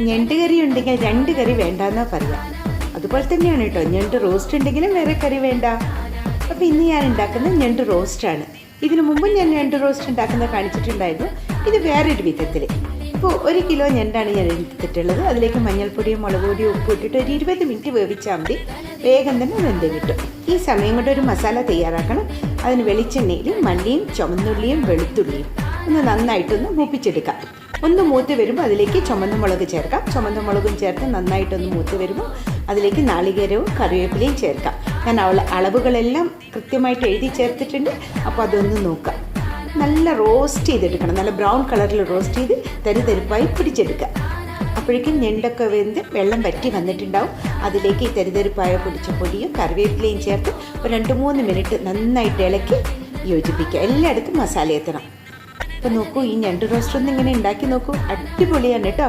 ഞണ്ട് കറി ഉണ്ടെങ്കിൽ 2 കറി വേണ്ടെന്നാ പറയാം. അതുപോലെ തന്നെയാണ് കേട്ടോ, ഞണ്ട് റോസ്റ്റ് ഉണ്ടെങ്കിലും വേറെ കറി വേണ്ട. അപ്പോൾ ഇന്ന് ഞാൻ ഉണ്ടാക്കുന്നത് ഞണ്ട് റോസ്റ്റാണ്. ഇതിനു മുമ്പ് ഞാൻ ഞണ്ട് റോസ്റ്റ് ഉണ്ടാക്കുന്നത് കാണിച്ചിട്ടുണ്ടായിരുന്നു. ഇത് വേറൊരു വിധത്തിൽ. ഇപ്പോൾ 1 കിലോ ഞണ്ടാണ് ഞാൻ എടുത്തിട്ടുള്ളത്. അതിലേക്ക് മഞ്ഞൾപ്പൊടിയും മുളക് പൊടിയും ഉപ്പ് ഇട്ടിട്ട് ഒരു 20 മിനിറ്റ് വേവിച്ചാൽ മതി. വേഗം തന്നെ വെന്ത് കിട്ടും. ഈ സമയം കൊണ്ട് ഒരു മസാല തയ്യാറാക്കണം. അതിന് വെളിച്ചെണ്ണയിൽ മല്ലിയും ചുവന്നുള്ളിയും വെളുത്തുള്ളിയും ഒന്ന് നന്നായിട്ടൊന്ന് മൂപ്പിച്ചെടുക്കാം. ഒന്ന് മൂത്ത് വരുമ്പോൾ അതിലേക്ക് ചുമന്ന മുളക് ചേർക്കാം. ചുമന്ന മുളകും ചേർത്ത് നന്നായിട്ടൊന്ന് മൂത്ത് വരുമ്പോൾ അതിലേക്ക് നാളികേരവും കറിവേപ്പിലയും ചേർക്കാം. ഞാൻ അളവുകളെല്ലാം കൃത്യമായിട്ട് എഴുതി ചേർത്തിട്ടുണ്ട്. അപ്പോൾ അതൊന്ന് നോക്കാം. നല്ല റോസ്റ്റ് ചെയ്തെടുക്കണം. നല്ല ബ്രൗൺ കളറിൽ റോസ്റ്റ് ചെയ്ത് തരിതരിപ്പായി പിടിച്ചെടുക്കുക. അപ്പോഴേക്കും ഞണ്ടൊക്കെ വെന്ത് വെള്ളം വറ്റി വന്നിട്ടുണ്ടാവും. അതിലേക്ക് ഈ തരിതരിപ്പായ പൊടിച്ച പൊടിയും കറിവേപ്പിലയും ചേർത്ത് ഒരു 2-3 മിനിറ്റ് നന്നായിട്ട് ഇളക്കി യോജിപ്പിക്കുക. എല്ലായിടത്തും മസാല എത്തണം. അപ്പോൾ നോക്കൂ, ഈ ഞണ്ട് റോസ്റ്റ് ഒന്ന് ഇങ്ങനെ ഉണ്ടാക്കി നോക്കൂ. അടിപൊളിയാണ് കേട്ടോ.